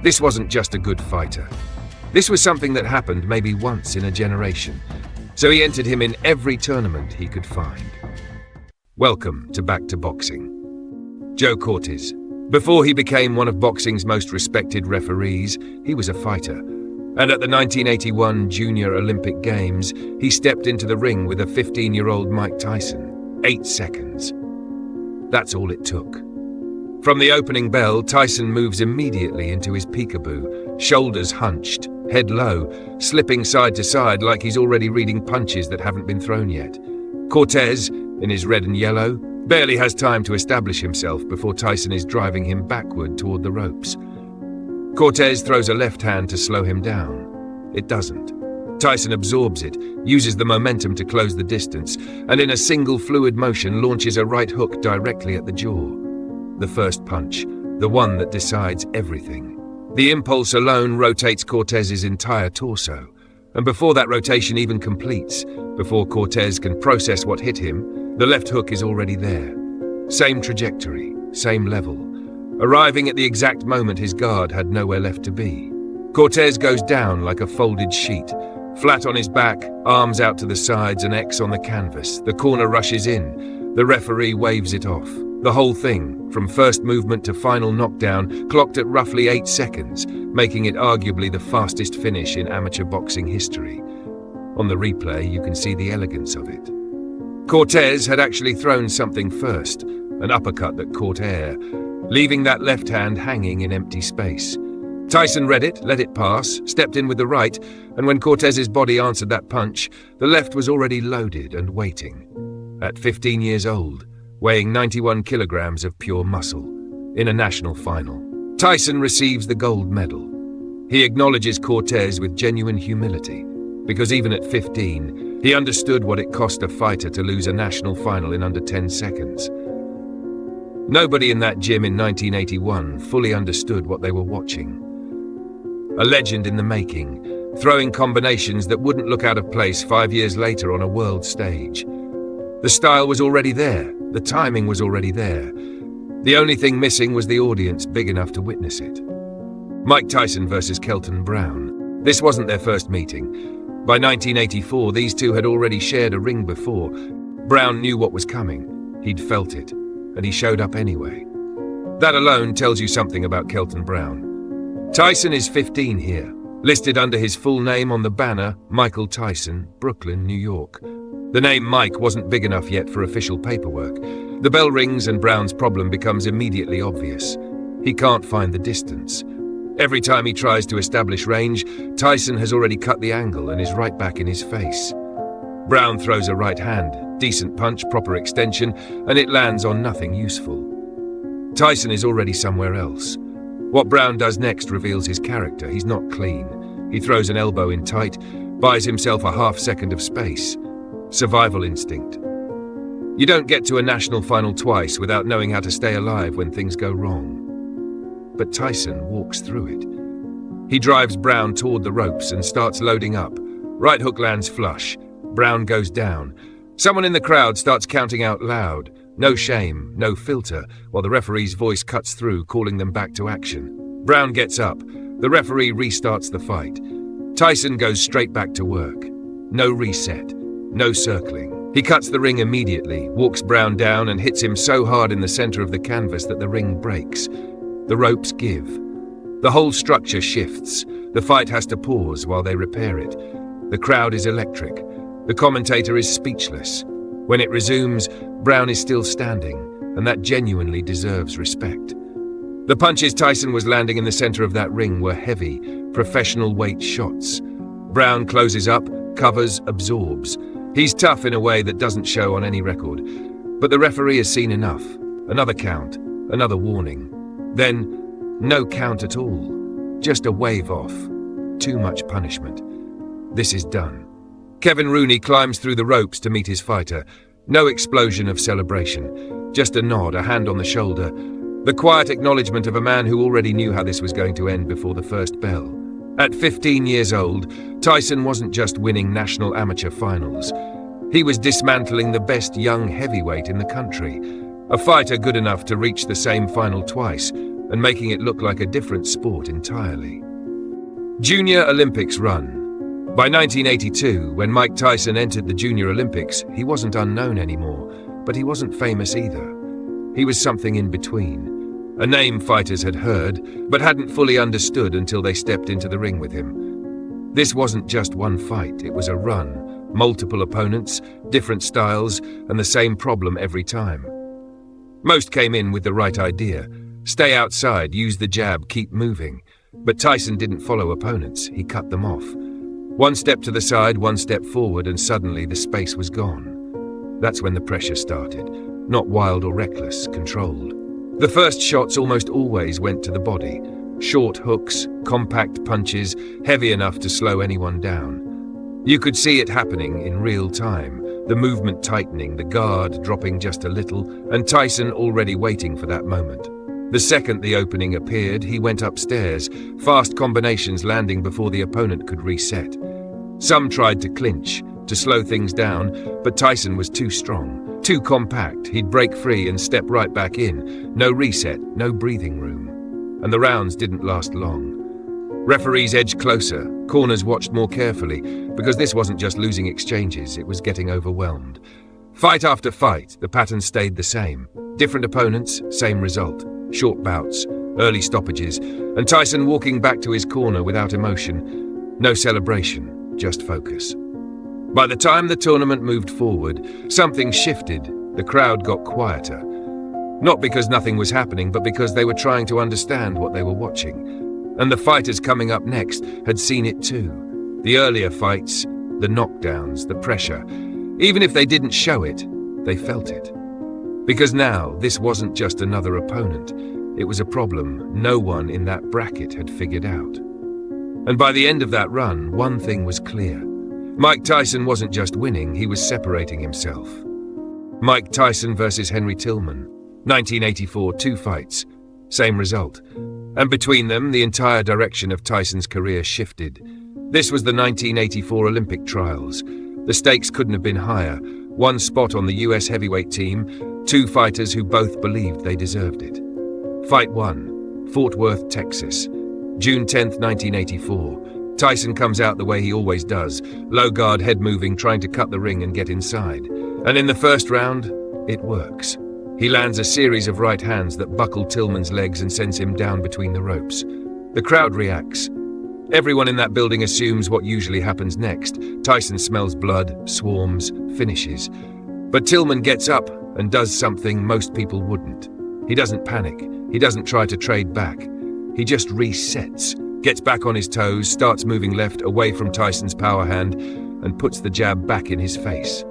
This wasn't just a good fighter. This was something that happened maybe once in a generation. So he entered him in every tournament he could find. Welcome to Back to Boxing. Joe Cortez. Before he became one of boxing's most respected referees, he was a fighter. And at the 1981 Junior Olympic Games, he stepped into the ring with a 15-year-old Mike Tyson. 8 seconds. That's all it took. From the opening bell, Tyson moves immediately into his peekaboo, shoulders hunched, head low, slipping side to side like he's already reading punches that haven't been thrown yet. Cortez, in his red and yellow, barely has time to establish himself before Tyson is driving him backward toward the ropes. Cortez throws a left hand to slow him down. It doesn't. Tyson absorbs it, uses the momentum to close the distance, and in a single fluid motion launches a right hook directly at the jaw. The first punch, the one that decides everything. The impulse alone rotates Cortez's entire torso, and before that rotation even completes, before Cortez can process what hit him, the left hook is already there. Same trajectory, same level, arriving at the exact moment his guard had nowhere left to be. Cortez goes down like a folded sheet, flat on his back, arms out to the sides, an X on the canvas. The corner rushes in. The referee waves it off. The whole thing, from first movement to final knockdown, clocked at roughly 8 seconds, making it arguably the fastest finish in amateur boxing history. On the replay, you can see the elegance of it. Cortez had actually thrown something first, an uppercut that caught air, leaving that left hand hanging in empty space. Tyson read it, let it pass, stepped in with the right, and when Cortez's body answered that punch, the left was already loaded and waiting. At 15 years old, weighing 91 kilograms of pure muscle, in a national final, Tyson receives the gold medal. He acknowledges Cortez with genuine humility, because even at 15, he understood what it cost a fighter to lose a national final in under 10 seconds. Nobody in that gym in 1981 fully understood what they were watching. A legend in the making, throwing combinations that wouldn't look out of place 5 years later on a world stage. The style was already there, the timing was already there. The only thing missing was the audience big enough to witness it. Mike Tyson versus Kelton Brown. This wasn't their first meeting. By 1984, these two had already shared a ring before. Brown knew what was coming. He'd felt it, and he showed up anyway. That alone tells you something about Kelton Brown. Tyson is 15 here, listed under his full name on the banner, Michael Tyson, Brooklyn, New York. The name Mike wasn't big enough yet for official paperwork. The bell rings and Brown's problem becomes immediately obvious. He can't find the distance. Every time he tries to establish range, Tyson has already cut the angle and is right back in his face. Brown throws a right hand, decent punch, proper extension, and it lands on nothing useful. Tyson is already somewhere else. What Brown does next reveals his character. He's not clean. He throws an elbow in tight, buys himself a half second of space. Survival instinct. You don't get to a national final twice without knowing how to stay alive when things go wrong. But Tyson walks through it. He drives Brown toward the ropes and starts loading up. Right hook lands flush. Brown goes down. Someone in the crowd starts counting out loud. No shame, no filter, while the referee's voice cuts through, calling them back to action. Brown gets up. The referee restarts the fight. Tyson goes straight back to work. No reset. No circling. He cuts the ring immediately, walks Brown down and hits him so hard in the center of the canvas that the ring breaks. The ropes give. The whole structure shifts. The fight has to pause while they repair it. The crowd is electric. The commentator is speechless. When it resumes, Brown is still standing, and that genuinely deserves respect. The punches Tyson was landing in the center of that ring were heavy, professional weight shots. Brown closes up, covers, absorbs. He's tough in a way that doesn't show on any record, but the referee has seen enough. Another count, another warning. Then, no count at all. Just a wave off. Too much punishment. This is done. Kevin Rooney climbs through the ropes to meet his fighter. No explosion of celebration. Just a nod, a hand on the shoulder. The quiet acknowledgement of a man who already knew how this was going to end before the first bell. At 15 years old, Tyson wasn't just winning national amateur finals. He was dismantling the best young heavyweight in the country. A fighter good enough to reach the same final twice, and making it look like a different sport entirely. Junior Olympics run. By 1982, when Mike Tyson entered the Junior Olympics, he wasn't unknown anymore, but he wasn't famous either. He was something in between. A name fighters had heard, but hadn't fully understood until they stepped into the ring with him. This wasn't just one fight, it was a run. Multiple opponents, different styles, and the same problem every time. Most came in with the right idea. Stay outside, use the jab, keep moving. But Tyson didn't follow opponents, he cut them off. One step to the side, one step forward, and suddenly the space was gone. That's when the pressure started. Not wild or reckless, controlled. The first shots almost always went to the body. Short hooks, compact punches, heavy enough to slow anyone down. You could see it happening in real time, the movement tightening, the guard dropping just a little, and Tyson already waiting for that moment. The second the opening appeared, he went upstairs, fast combinations landing before the opponent could reset. Some tried to clinch, to slow things down, but Tyson was too strong, too compact. He'd break free and step right back in. No reset, no breathing room. And the rounds didn't last long. Referees edged closer, corners watched more carefully, because this wasn't just losing exchanges, it was getting overwhelmed. Fight after fight, the pattern stayed the same. Different opponents, same result. Short bouts, early stoppages, and Tyson walking back to his corner without emotion. No celebration, just focus. By the time the tournament moved forward, something shifted. The crowd got quieter. Not because nothing was happening, but because they were trying to understand what they were watching. And the fighters coming up next had seen it too. The earlier fights, the knockdowns, the pressure. Even if they didn't show it, they felt it. Because now, this wasn't just another opponent. It was a problem no one in that bracket had figured out. And by the end of that run, one thing was clear. Mike Tyson wasn't just winning, he was separating himself. Mike Tyson versus Henry Tillman. 1984, 2 fights. Same result. And between them, the entire direction of Tyson's career shifted. This was the 1984 Olympic trials. The stakes couldn't have been higher. One spot on the US heavyweight team, 2 fighters who both believed they deserved it. Fight 1, Fort Worth, Texas. June 10th, 1984. Tyson comes out the way he always does, low guard, head moving, trying to cut the ring and get inside. And in the first round, it works. He lands a series of right hands that buckle Tillman's legs and sends him down between the ropes. The crowd reacts. Everyone in that building assumes what usually happens next. Tyson smells blood, swarms, finishes. But Tillman gets up and does something most people wouldn't. He doesn't panic. He doesn't try to trade back. He just resets, gets back on his toes, starts moving left away from Tyson's power hand, and puts the jab back in his face.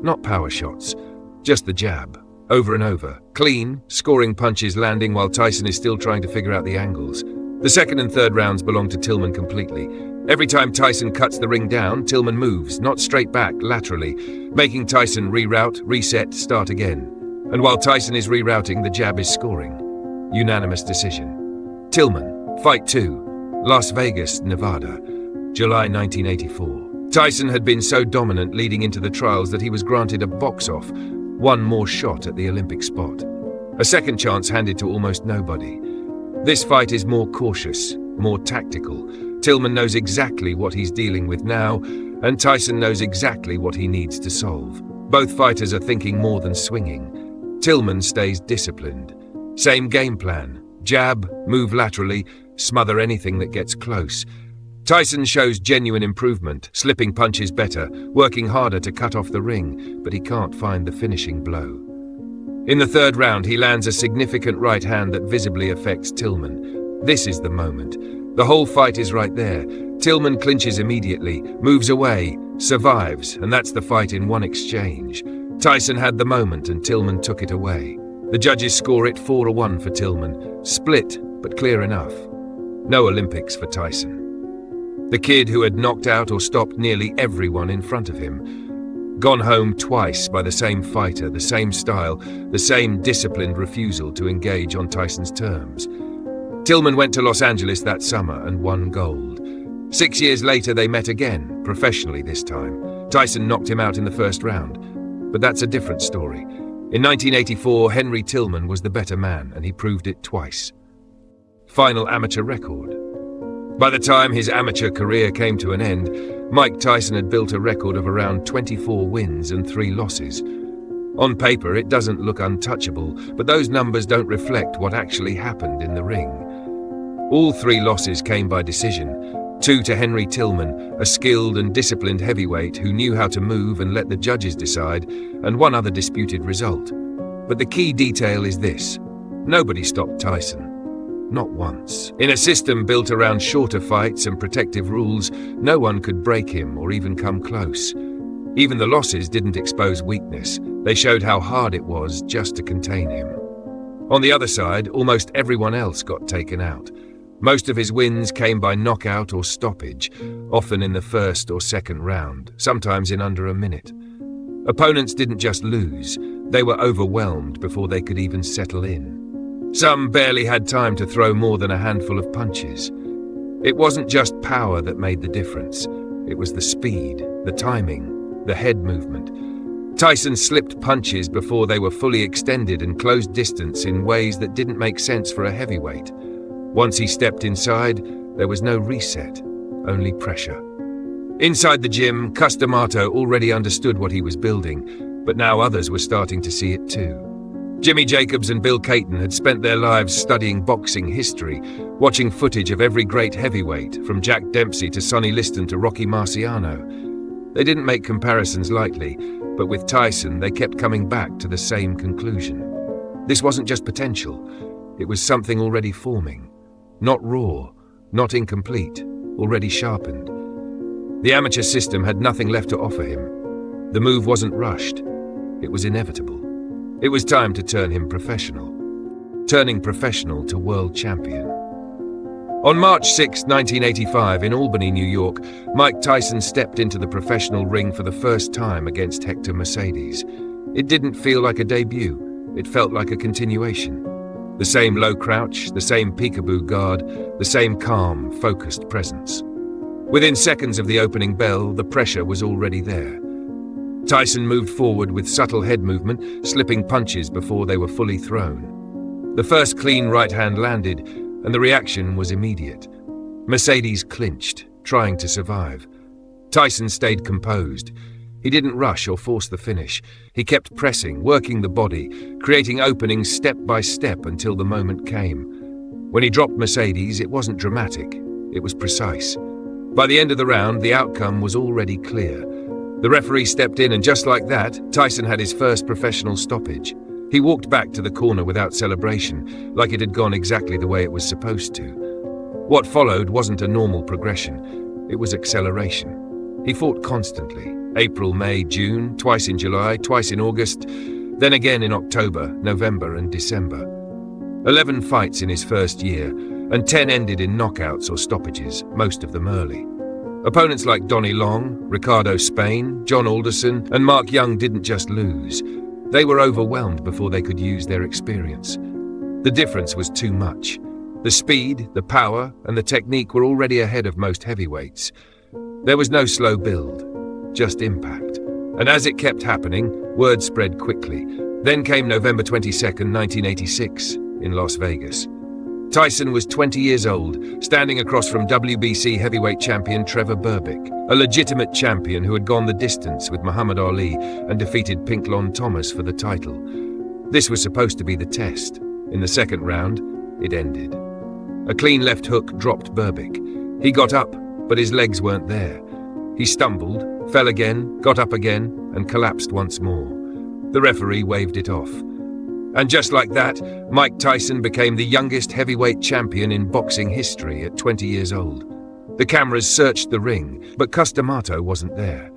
Not power shots, just the jab. Over and over, clean, scoring punches landing while Tyson is still trying to figure out the angles. The second and third rounds belong to Tillman completely. Every time Tyson cuts the ring down, Tillman moves, not straight back, laterally, making Tyson reroute, reset, start again. And while Tyson is rerouting, the jab is scoring. Unanimous decision. Tillman, Fight 2, Las Vegas, Nevada, July 1984. Tyson had been so dominant leading into the trials that he was granted a box-off, one more shot at the Olympic spot. A second chance handed to almost nobody. This fight is more cautious, more tactical. Tillman knows exactly what he's dealing with now, and Tyson knows exactly what he needs to solve. Both fighters are thinking more than swinging. Tillman stays disciplined. Same game plan. Jab, move laterally, smother anything that gets close. Tyson shows genuine improvement, slipping punches better, working harder to cut off the ring, but he can't find the finishing blow. In the third round, he lands a significant right hand that visibly affects Tillman. This is the moment. The whole fight is right there. Tillman clinches immediately, moves away, survives, and that's the fight in one exchange. Tyson had the moment and Tillman took it away. The judges score it 4-1 for Tillman. Split, but clear enough. No Olympics for Tyson. The kid who had knocked out or stopped nearly everyone in front of him. Gone home twice by the same fighter, the same style, the same disciplined refusal to engage on Tyson's terms. Tillman went to Los Angeles that summer and won gold. 6 years later they met again, professionally this time. Tyson knocked him out in the first round. But that's a different story. In 1984, Henry Tillman was the better man, and he proved it twice. final amateur record. By the time his amateur career came to an end, Mike Tyson had built a record of around 24 wins and 3 losses. On paper, it doesn't look untouchable, but those numbers don't reflect what actually happened in the ring. All 3 losses came by decision, 2 to Henry Tillman, a skilled and disciplined heavyweight who knew how to move and let the judges decide, and 1 other disputed result. But the key detail is this: nobody stopped Tyson. Not once. In a system built around shorter fights and protective rules, no one could break him or even come close. Even the losses didn't expose weakness. They showed how hard it was just to contain him. On the other side, almost everyone else got taken out. Most of his wins came by knockout or stoppage, often in the first or second round, sometimes in under a minute. Opponents didn't just lose, they were overwhelmed before they could even settle in. Some barely had time to throw more than a handful of punches. It wasn't just power that made the difference. It was the speed, the timing, the head movement. Tyson slipped punches before they were fully extended and closed distance in ways that didn't make sense for a heavyweight. Once he stepped inside, there was no reset, only pressure. Inside the gym, Damato already understood what he was building, but now others were starting to see it too. Jimmy Jacobs and Bill Kelton had spent their lives studying boxing history, watching footage of every great heavyweight, from Jack Dempsey to Sonny Liston to Rocky Marciano. They didn't make comparisons lightly, but with Tyson, they kept coming back to the same conclusion. This wasn't just potential, it was something already forming. Not raw, not incomplete, already sharpened. The amateur system had nothing left to offer him. The move wasn't rushed, it was inevitable. It was time to turn him professional. Turning professional to world champion. On March 6, 1985, in Albany, New York, Mike Tyson stepped into the professional ring for the first time against Hector Mercedes. It didn't feel like a debut, it felt like a continuation. The same low crouch, the same peekaboo guard, the same calm, focused presence. Within seconds of the opening bell, the pressure was already there. Tyson moved forward with subtle head movement, slipping punches before they were fully thrown. The first clean right hand landed, and the reaction was immediate. Mercedes clinched, trying to survive. Tyson stayed composed. He didn't rush or force the finish. He kept pressing, working the body, creating openings step by step until the moment came. When he dropped Mercedes, it wasn't dramatic. It was precise. By the end of the round, the outcome was already clear. The referee stepped in, and just like that, Tyson had his first professional stoppage. He walked back to the corner without celebration, like it had gone exactly the way it was supposed to. What followed wasn't a normal progression. It was acceleration. He fought constantly. April, May, June, twice in July, twice in August, then again in October, November, and December. 11 fights in his first year, and 10 ended in knockouts or stoppages, most of them early. Opponents like Donnie Long, Ricardo Spain, John Alderson, and Mark Young didn't just lose. They were overwhelmed before they could use their experience. The difference was too much. The speed, the power, and the technique were already ahead of most heavyweights. There was no slow build, just impact. And as it kept happening, word spread quickly. Then came November 22nd, 1986, in Las Vegas. Tyson was 20 years old, standing across from WBC heavyweight champion Trevor Berbick, a legitimate champion who had gone the distance with Muhammad Ali and defeated Pinklon Thomas for the title. This was supposed to be the test. In the second round, it ended. A clean left hook dropped Berbick. He got up, but his legs weren't there. He stumbled, fell again, got up again, and collapsed once more. The referee waved it off. And just like that, Mike Tyson became the youngest heavyweight champion in boxing history at 20 years old. The cameras searched the ring, but Damato wasn't there.